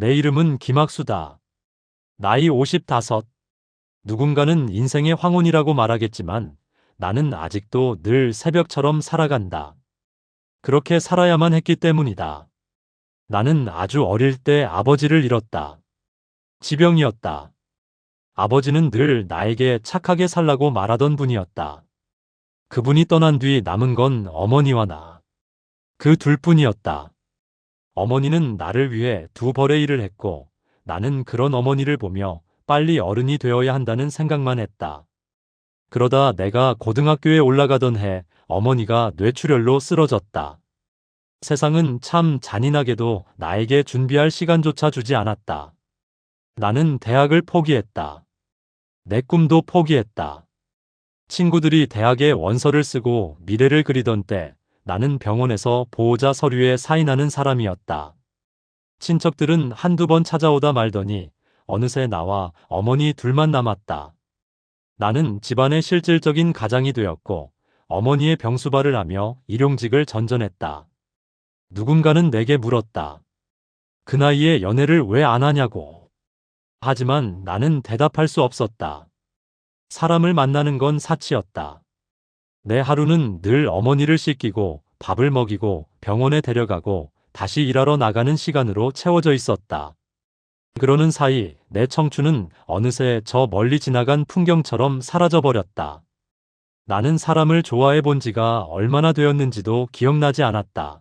내 이름은 김학수다. 나이 55. 누군가는 인생의 황혼이라고 말하겠지만 나는 아직도 늘 새벽처럼 살아간다. 그렇게 살아야만 했기 때문이다. 나는 아주 어릴 때 아버지를 잃었다. 지병이었다. 아버지는 늘 나에게 착하게 살라고 말하던 분이었다. 그분이 떠난 뒤 남은 건 어머니와 나. 그 둘뿐이었다. 어머니는 나를 위해 두 벌의 일을 했고 나는 그런 어머니를 보며 빨리 어른이 되어야 한다는 생각만 했다. 그러다 내가 고등학교에 올라가던 해 어머니가 뇌출혈로 쓰러졌다. 세상은 참 잔인하게도 나에게 준비할 시간조차 주지 않았다. 나는 대학을 포기했다. 내 꿈도 포기했다. 친구들이 대학에 원서를 쓰고 미래를 그리던 때 나는 병원에서 보호자 서류에 사인하는 사람이었다. 친척들은 한두 번 찾아오다 말더니 어느새 나와 어머니 둘만 남았다. 나는 집안의 실질적인 가장이 되었고 어머니의 병수발을 하며 일용직을 전전했다. 누군가는 내게 물었다. 그 나이에 연애를 왜 안 하냐고. 하지만 나는 대답할 수 없었다. 사람을 만나는 건 사치였다. 내 하루는 늘 어머니를 씻기고 밥을 먹이고 병원에 데려가고 다시 일하러 나가는 시간으로 채워져 있었다. 그러는 사이 내 청춘은 어느새 저 멀리 지나간 풍경처럼 사라져버렸다. 나는 사람을 좋아해 본 지가 얼마나 되었는지도 기억나지 않았다.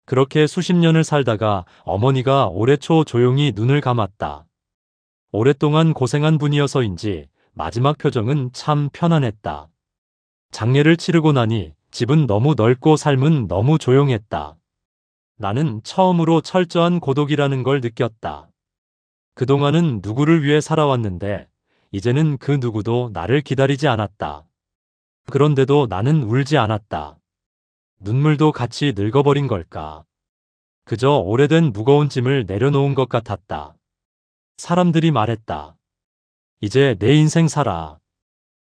그렇게 수십 년을 살다가 어머니가 올해 초 조용히 눈을 감았다. 오랫동안 고생한 분이어서인지 마지막 표정은 참 편안했다. 장례를 치르고 나니 집은 너무 넓고 삶은 너무 조용했다. 나는 처음으로 철저한 고독이라는 걸 느꼈다. 그동안은 누구를 위해 살아왔는데 이제는 그 누구도 나를 기다리지 않았다. 그런데도 나는 울지 않았다. 눈물도 같이 늙어버린 걸까? 그저 오래된 무거운 짐을 내려놓은 것 같았다. 사람들이 말했다. 이제 내 인생 살아.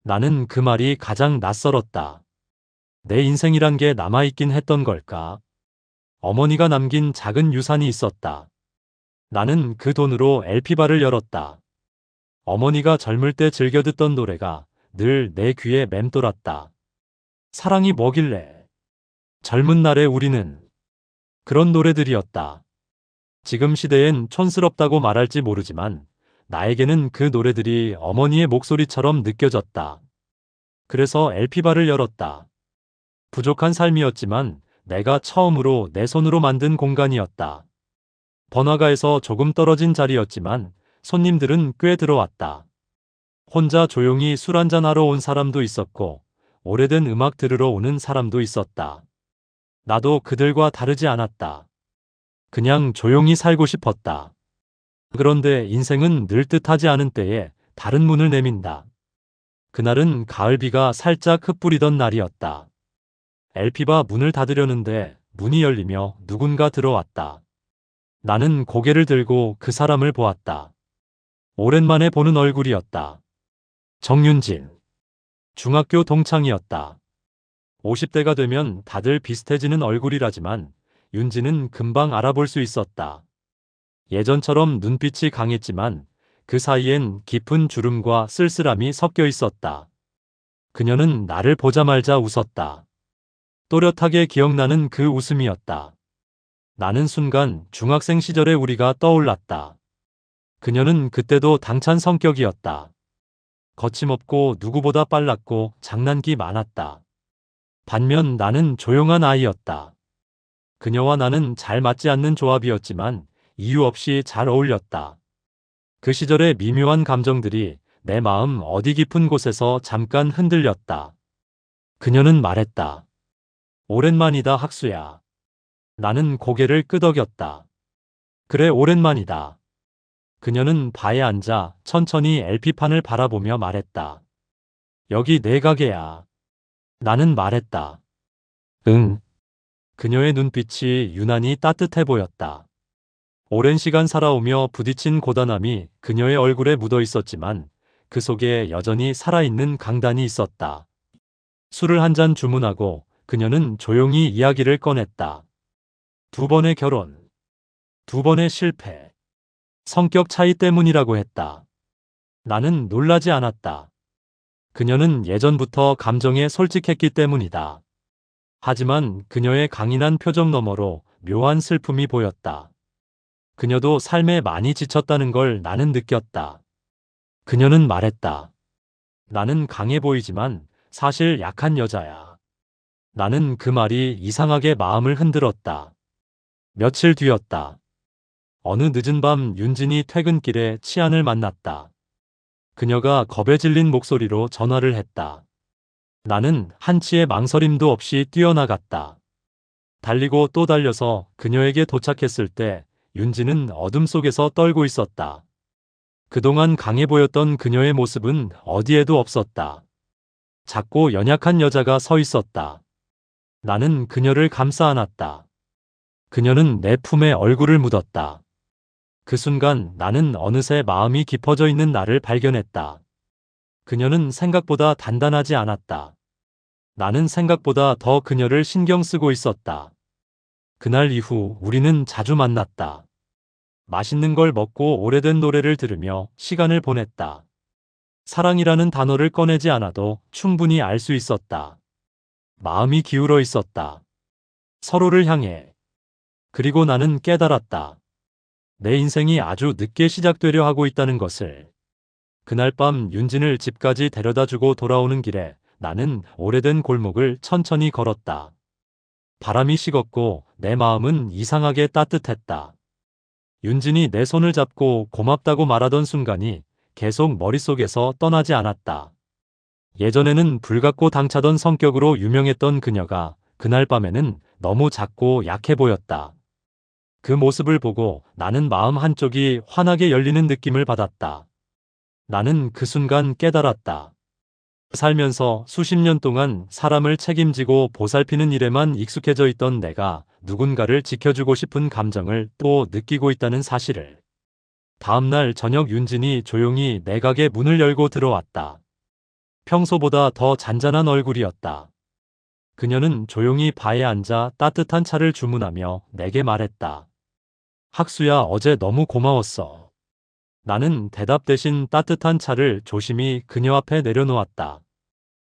나는 그 말이 가장 낯설었다. 내 인생이란 게 남아있긴 했던 걸까? 어머니가 남긴 작은 유산이 있었다. 나는 그 돈으로 LP바를 열었다. 어머니가 젊을 때 즐겨 듣던 노래가 늘 내 귀에 맴돌았다. 사랑이 뭐길래? 젊은 날의 우리는. 그런 노래들이었다. 지금 시대엔 촌스럽다고 말할지 모르지만 나에게는 그 노래들이 어머니의 목소리처럼 느껴졌다. 그래서 LP바를 열었다. 부족한 삶이었지만 내가 처음으로 내 손으로 만든 공간이었다. 번화가에서 조금 떨어진 자리였지만 손님들은 꽤 들어왔다. 혼자 조용히 술 한잔하러 온 사람도 있었고 오래된 음악 들으러 오는 사람도 있었다. 나도 그들과 다르지 않았다. 그냥 조용히 살고 싶었다. 그런데 인생은 늘 뜻하지 않은 때에 다른 문을 내민다. 그날은 가을비가 살짝 흩뿌리던 날이었다. LP바 문을 닫으려는데 문이 열리며 누군가 들어왔다. 나는 고개를 들고 그 사람을 보았다. 오랜만에 보는 얼굴이었다. 정윤진. 중학교 동창이었다. 50대가 되면 다들 비슷해지는 얼굴이라지만 윤진은 금방 알아볼 수 있었다. 예전처럼 눈빛이 강했지만 그 사이엔 깊은 주름과 쓸쓸함이 섞여 있었다. 그녀는 나를 보자마자 웃었다. 또렷하게 기억나는 그 웃음이었다. 나는 순간 중학생 시절의 우리가 떠올랐다. 그녀는 그때도 당찬 성격이었다. 거침없고 누구보다 빨랐고 장난기 많았다. 반면 나는 조용한 아이였다. 그녀와 나는 잘 맞지 않는 조합이었지만 이유 없이 잘 어울렸다. 그 시절의 미묘한 감정들이 내 마음 어디 깊은 곳에서 잠깐 흔들렸다. 그녀는 말했다. 오랜만이다, 학수야. 나는 고개를 끄덕였다. 그래, 오랜만이다. 그녀는 바에 앉아 천천히 LP판을 바라보며 말했다. 여기 내 가게야. 나는 말했다. 응. 그녀의 눈빛이 유난히 따뜻해 보였다. 오랜 시간 살아오며 부딪힌 고단함이 그녀의 얼굴에 묻어 있었지만 그 속에 여전히 살아있는 강단이 있었다. 술을 한 잔 주문하고 그녀는 조용히 이야기를 꺼냈다. 두 번의 결혼, 두 번의 실패, 성격 차이 때문이라고 했다. 나는 놀라지 않았다. 그녀는 예전부터 감정에 솔직했기 때문이다. 하지만 그녀의 강인한 표정 너머로 묘한 슬픔이 보였다. 그녀도 삶에 많이 지쳤다는 걸 나는 느꼈다. 그녀는 말했다. 나는 강해 보이지만 사실 약한 여자야. 나는 그 말이 이상하게 마음을 흔들었다. 며칠 뒤였다. 어느 늦은 밤 윤진이 퇴근길에 치안을 만났다. 그녀가 겁에 질린 목소리로 전화를 했다. 나는 한치의 망설임도 없이 뛰어나갔다. 달리고 또 달려서 그녀에게 도착했을 때 윤진은 어둠 속에서 떨고 있었다. 그동안 강해 보였던 그녀의 모습은 어디에도 없었다. 작고 연약한 여자가 서 있었다. 나는 그녀를 감싸 안았다. 그녀는 내 품에 얼굴을 묻었다. 그 순간 나는 어느새 마음이 깊어져 있는 나를 발견했다. 그녀는 생각보다 단단하지 않았다. 나는 생각보다 더 그녀를 신경 쓰고 있었다. 그날 이후 우리는 자주 만났다. 맛있는 걸 먹고 오래된 노래를 들으며 시간을 보냈다. 사랑이라는 단어를 꺼내지 않아도 충분히 알 수 있었다. 마음이 기울어 있었다. 서로를 향해. 그리고 나는 깨달았다. 내 인생이 아주 늦게 시작되려 하고 있다는 것을. 그날 밤 윤진을 집까지 데려다주고 돌아오는 길에 나는 오래된 골목을 천천히 걸었다. 바람이 식었고 내 마음은 이상하게 따뜻했다. 윤진이 내 손을 잡고 고맙다고 말하던 순간이 계속 머릿속에서 떠나지 않았다. 예전에는 불같고 당차던 성격으로 유명했던 그녀가 그날 밤에는 너무 작고 약해 보였다. 그 모습을 보고 나는 마음 한쪽이 환하게 열리는 느낌을 받았다. 나는 그 순간 깨달았다. 살면서 수십 년 동안 사람을 책임지고 보살피는 일에만 익숙해져 있던 내가 누군가를 지켜주고 싶은 감정을 또 느끼고 있다는 사실을. 다음날 저녁 윤진이 조용히 내 가게 문을 열고 들어왔다. 평소보다 더 잔잔한 얼굴이었다. 그녀는 조용히 바에 앉아 따뜻한 차를 주문하며 내게 말했다. 학수야, 어제 너무 고마웠어. 나는 대답 대신 따뜻한 차를 조심히 그녀 앞에 내려놓았다.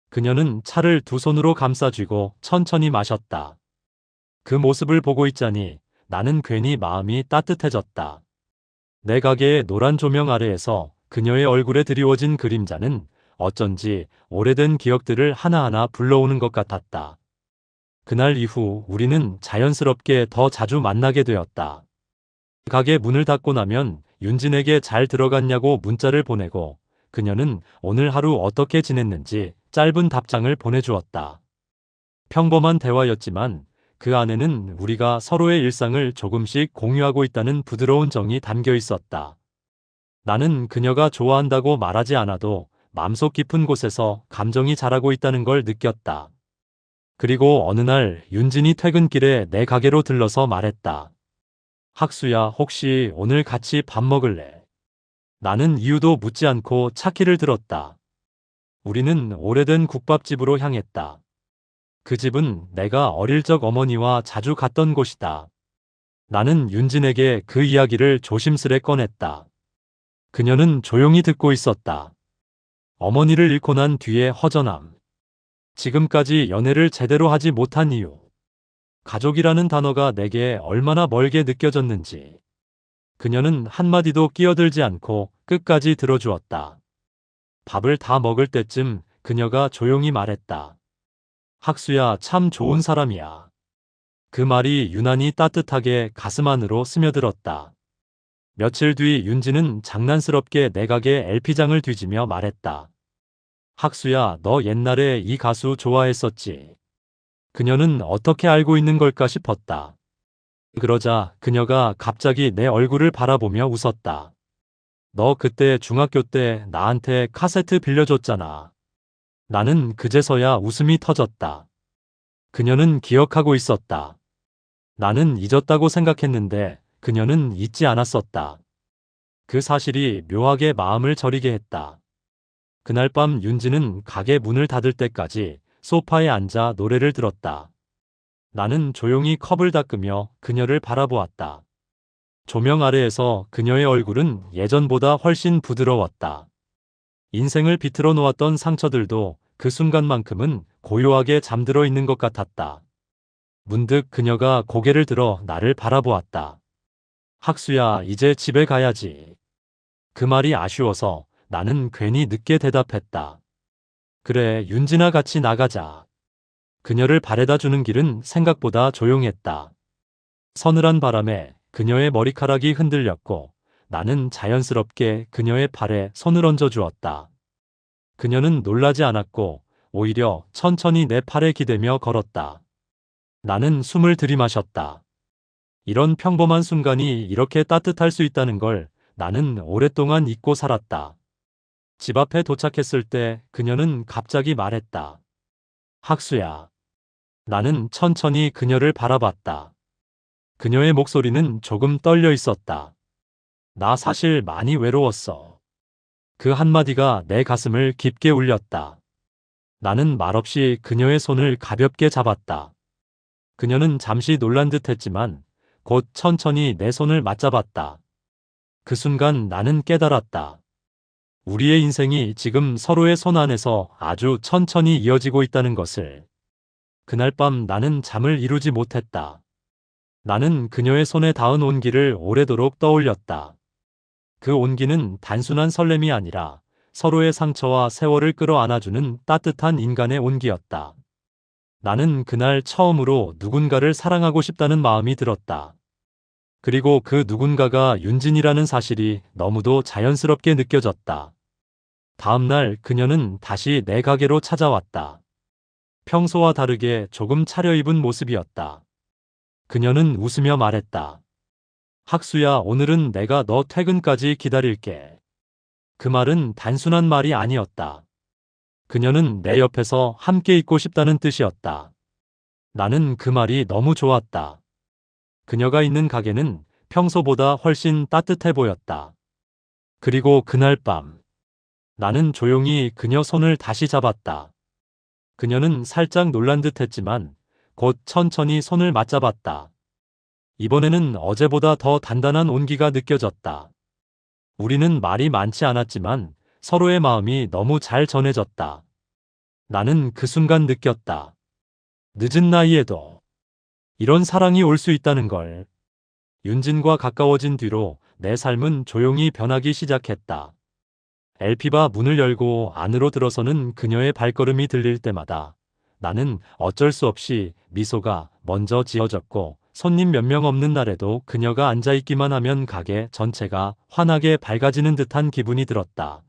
그녀는 차를 두 손으로 감싸쥐고 천천히 마셨다. 그 모습을 보고 있자니 나는 괜히 마음이 따뜻해졌다. 내 가게의 노란 조명 아래에서 그녀의 얼굴에 드리워진 그림자는 어쩐지 오래된 기억들을 하나하나 불러오는 것 같았다. 그날 이후 우리는 자연스럽게 더 자주 만나게 되었다. 가게 문을 닫고 나면 윤진에게 잘 들어갔냐고 문자를 보내고 그녀는 오늘 하루 어떻게 지냈는지 짧은 답장을 보내주었다. 평범한 대화였지만 그 안에는 우리가 서로의 일상을 조금씩 공유하고 있다는 부드러운 정이 담겨 있었다. 나는 그녀가 좋아한다고 말하지 않아도 마음속 깊은 곳에서 감정이 자라고 있다는 걸 느꼈다. 그리고 어느 날 윤진이 퇴근길에 내 가게로 들러서 말했다. 학수야, 혹시 오늘 같이 밥 먹을래? 나는 이유도 묻지 않고 차키를 들었다. 우리는 오래된 국밥집으로 향했다. 그 집은 내가 어릴 적 어머니와 자주 갔던 곳이다. 나는 윤진에게 그 이야기를 조심스레 꺼냈다. 그녀는 조용히 듣고 있었다. 어머니를 잃고 난 뒤의 허전함. 지금까지 연애를 제대로 하지 못한 이유. 가족이라는 단어가 내게 얼마나 멀게 느껴졌는지. 그녀는 한마디도 끼어들지 않고 끝까지 들어주었다. 밥을 다 먹을 때쯤 그녀가 조용히 말했다. 학수야, 참 좋은 사람이야. 그 말이 유난히 따뜻하게 가슴 안으로 스며들었다. 며칠 뒤 윤지는 장난스럽게 내 가게 LP장을 뒤지며 말했다. 학수야, 너 옛날에 이 가수 좋아했었지? 그녀는 어떻게 알고 있는 걸까 싶었다. 그러자 그녀가 갑자기 내 얼굴을 바라보며 웃었다. 너 그때 중학교 때 나한테 카세트 빌려줬잖아. 나는 그제서야 웃음이 터졌다. 그녀는 기억하고 있었다. 나는 잊었다고 생각했는데 그녀는 잊지 않았었다. 그 사실이 묘하게 마음을 저리게 했다. 그날 밤 윤지는 가게 문을 닫을 때까지 소파에 앉아 노래를 들었다. 나는 조용히 컵을 닦으며 그녀를 바라보았다. 조명 아래에서 그녀의 얼굴은 예전보다 훨씬 부드러웠다. 인생을 비틀어 놓았던 상처들도 그 순간만큼은 고요하게 잠들어 있는 것 같았다. 문득 그녀가 고개를 들어 나를 바라보았다. 학수야, 이제 집에 가야지. 그 말이 아쉬워서 나는 괜히 늦게 대답했다. 그래, 윤진아 같이 나가자. 그녀를 바래다 주는 길은 생각보다 조용했다. 서늘한 바람에 그녀의 머리카락이 흔들렸고 나는 자연스럽게 그녀의 팔에 손을 얹어 주었다. 그녀는 놀라지 않았고 오히려 천천히 내 팔에 기대며 걸었다. 나는 숨을 들이마셨다. 이런 평범한 순간이 이렇게 따뜻할 수 있다는 걸 나는 오랫동안 잊고 살았다. 집 앞에 도착했을 때 그녀는 갑자기 말했다. 학수야. 나는 천천히 그녀를 바라봤다. 그녀의 목소리는 조금 떨려 있었다. 나 사실 많이 외로웠어. 그 한마디가 내 가슴을 깊게 울렸다. 나는 말없이 그녀의 손을 가볍게 잡았다. 그녀는 잠시 놀란 듯 했지만 곧 천천히 내 손을 맞잡았다. 그 순간 나는 깨달았다. 우리의 인생이 지금 서로의 손 안에서 아주 천천히 이어지고 있다는 것을. 그날 밤 나는 잠을 이루지 못했다. 나는 그녀의 손에 닿은 온기를 오래도록 떠올렸다. 그 온기는 단순한 설렘이 아니라 서로의 상처와 세월을 끌어안아주는 따뜻한 인간의 온기였다. 나는 그날 처음으로 누군가를 사랑하고 싶다는 마음이 들었다. 그리고 그 누군가가 윤진이라는 사실이 너무도 자연스럽게 느껴졌다. 다음 날 그녀는 다시 내 가게로 찾아왔다. 평소와 다르게 조금 차려입은 모습이었다. 그녀는 웃으며 말했다. 학수야, 오늘은 내가 너 퇴근까지 기다릴게. 그 말은 단순한 말이 아니었다. 그녀는 내 옆에서 함께 있고 싶다는 뜻이었다. 나는 그 말이 너무 좋았다. 그녀가 있는 가게는 평소보다 훨씬 따뜻해 보였다. 그리고 그날 밤, 나는 조용히 그녀 손을 다시 잡았다. 그녀는 살짝 놀란 듯 했지만 곧 천천히 손을 맞잡았다. 이번에는 어제보다 더 단단한 온기가 느껴졌다. 우리는 말이 많지 않았지만 서로의 마음이 너무 잘 전해졌다. 나는 그 순간 느꼈다. 늦은 나이에도 이런 사랑이 올 수 있다는 걸. 윤진과 가까워진 뒤로 내 삶은 조용히 변하기 시작했다. LP바 문을 열고 안으로 들어서는 그녀의 발걸음이 들릴 때마다 나는 어쩔 수 없이 미소가 먼저 지어졌고 손님 몇 명 없는 날에도 그녀가 앉아있기만 하면 가게 전체가 환하게 밝아지는 듯한 기분이 들었다.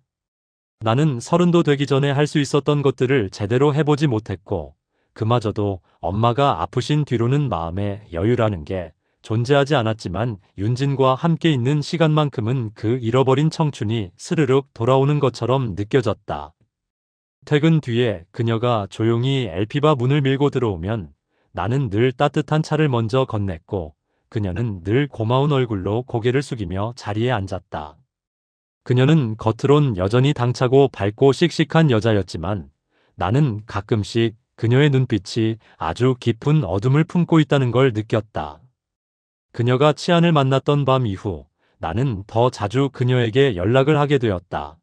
나는 30도 되기 전에 할 수 있었던 것들을 제대로 해보지 못했고 그마저도 엄마가 아프신 뒤로는 마음의 여유라는 게 존재하지 않았지만 윤진과 함께 있는 시간만큼은 그 잃어버린 청춘이 스르륵 돌아오는 것처럼 느껴졌다. 퇴근 뒤에 그녀가 조용히 LP바 문을 밀고 들어오면 나는 늘 따뜻한 차를 먼저 건넸고 그녀는 늘 고마운 얼굴로 고개를 숙이며 자리에 앉았다. 그녀는 겉으론 여전히 당차고 밝고 씩씩한 여자였지만 나는 가끔씩 그녀의 눈빛이 아주 깊은 어둠을 품고 있다는 걸 느꼈다. 그녀가 치안을 만났던 밤 이후 나는 더 자주 그녀에게 연락을 하게 되었다.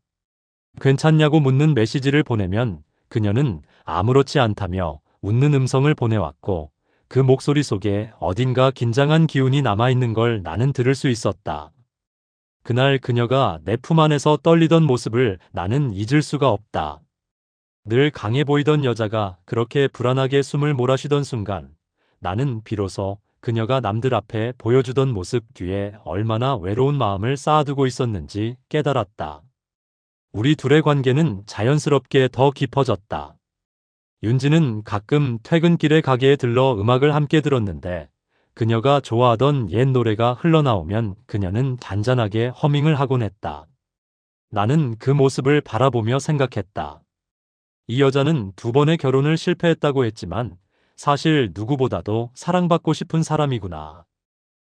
괜찮냐고 묻는 메시지를 보내면 그녀는 아무렇지 않다며 웃는 음성을 보내왔고 그 목소리 속에 어딘가 긴장한 기운이 남아있는 걸 나는 들을 수 있었다. 그날 그녀가 내 품 안에서 떨리던 모습을 나는 잊을 수가 없다. 늘 강해 보이던 여자가 그렇게 불안하게 숨을 몰아쉬던 순간 나는 비로소 그녀가 남들 앞에 보여주던 모습 뒤에 얼마나 외로운 마음을 쌓아두고 있었는지 깨달았다. 우리 둘의 관계는 자연스럽게 더 깊어졌다. 윤지는 가끔 퇴근길에 가게에 들러 음악을 함께 들었는데 그녀가 좋아하던 옛 노래가 흘러나오면 그녀는 잔잔하게 허밍을 하곤 했다. 나는 그 모습을 바라보며 생각했다. 이 여자는 2번의 결혼을 실패했다고 했지만 사실 누구보다도 사랑받고 싶은 사람이구나.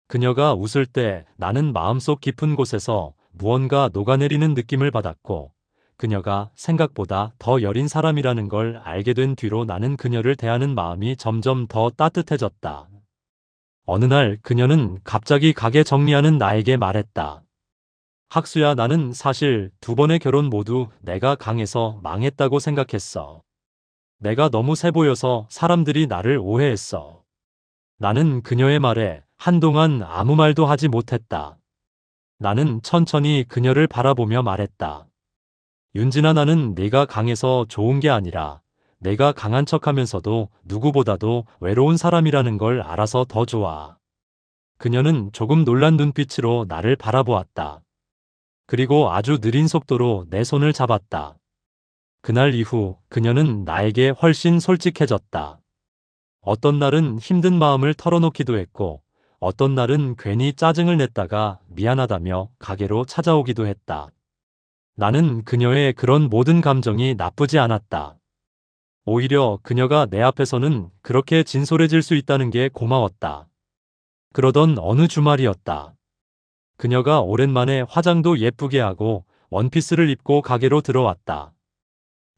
그녀가 웃을 때 나는 마음속 깊은 곳에서 무언가 녹아내리는 느낌을 받았고 그녀가 생각보다 더 여린 사람이라는 걸 알게 된 뒤로 나는 그녀를 대하는 마음이 점점 더 따뜻해졌다. 어느 날 그녀는 갑자기 가게 정리하는 나에게 말했다. 학수야, 나는 사실 두 번의 결혼 모두 내가 강해서 망했다고 생각했어. 내가 너무 세 보여서 사람들이 나를 오해했어. 나는 그녀의 말에 한동안 아무 말도 하지 못했다. 나는 천천히 그녀를 바라보며 말했다. 윤진아, 나는 네가 강해서 좋은 게 아니라 내가 강한 척하면서도 누구보다도 외로운 사람이라는 걸 알아서 더 좋아. 그녀는 조금 놀란 눈빛으로 나를 바라보았다. 그리고 아주 느린 속도로 내 손을 잡았다. 그날 이후 그녀는 나에게 훨씬 솔직해졌다. 어떤 날은 힘든 마음을 털어놓기도 했고, 어떤 날은 괜히 짜증을 냈다가 미안하다며 가게로 찾아오기도 했다. 나는 그녀의 그런 모든 감정이 나쁘지 않았다. 오히려 그녀가 내 앞에서는 그렇게 진솔해질 수 있다는 게 고마웠다. 그러던 어느 주말이었다. 그녀가 오랜만에 화장도 예쁘게 하고 원피스를 입고 가게로 들어왔다.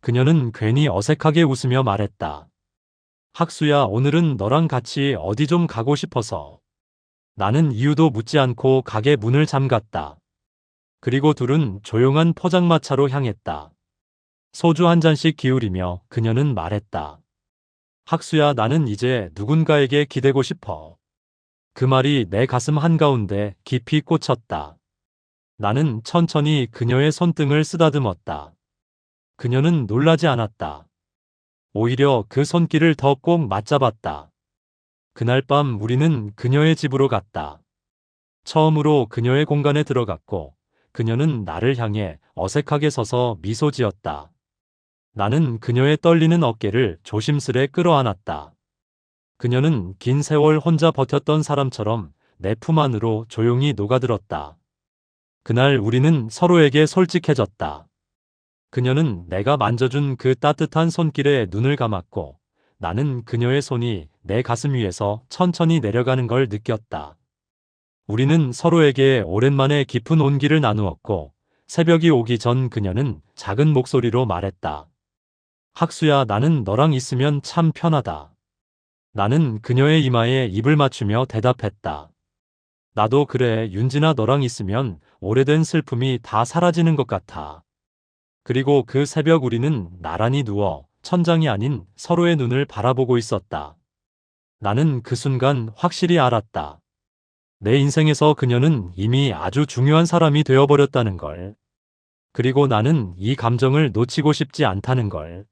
그녀는 괜히 어색하게 웃으며 말했다. 학수야, 오늘은 너랑 같이 어디 좀 가고 싶어서. 나는 이유도 묻지 않고 가게 문을 잠갔다. 그리고 둘은 조용한 포장마차로 향했다. 소주 한 잔씩 기울이며 그녀는 말했다. 학수야, 나는 이제 누군가에게 기대고 싶어. 그 말이 내 가슴 한가운데 깊이 꽂혔다. 나는 천천히 그녀의 손등을 쓰다듬었다. 그녀는 놀라지 않았다. 오히려 그 손길을 더 꼭 맞잡았다. 그날 밤 우리는 그녀의 집으로 갔다. 처음으로 그녀의 공간에 들어갔고 그녀는 나를 향해 어색하게 서서 미소 지었다. 나는 그녀의 떨리는 어깨를 조심스레 끌어안았다. 그녀는 긴 세월 혼자 버텼던 사람처럼 내 품 안으로 조용히 녹아들었다. 그날 우리는 서로에게 솔직해졌다. 그녀는 내가 만져준 그 따뜻한 손길에 눈을 감았고 나는 그녀의 손이 내 가슴 위에서 천천히 내려가는 걸 느꼈다. 우리는 서로에게 오랜만에 깊은 온기를 나누었고 새벽이 오기 전 그녀는 작은 목소리로 말했다. 학수야, 나는 너랑 있으면 참 편하다. 나는 그녀의 이마에 입을 맞추며 대답했다. 나도 그래, 윤진아, 너랑 있으면 오래된 슬픔이 다 사라지는 것 같아. 그리고 그 새벽 우리는 나란히 누워 천장이 아닌 서로의 눈을 바라보고 있었다. 나는 그 순간 확실히 알았다. 내 인생에서 그녀는 이미 아주 중요한 사람이 되어버렸다는 걸. 그리고 나는 이 감정을 놓치고 싶지 않다는 걸.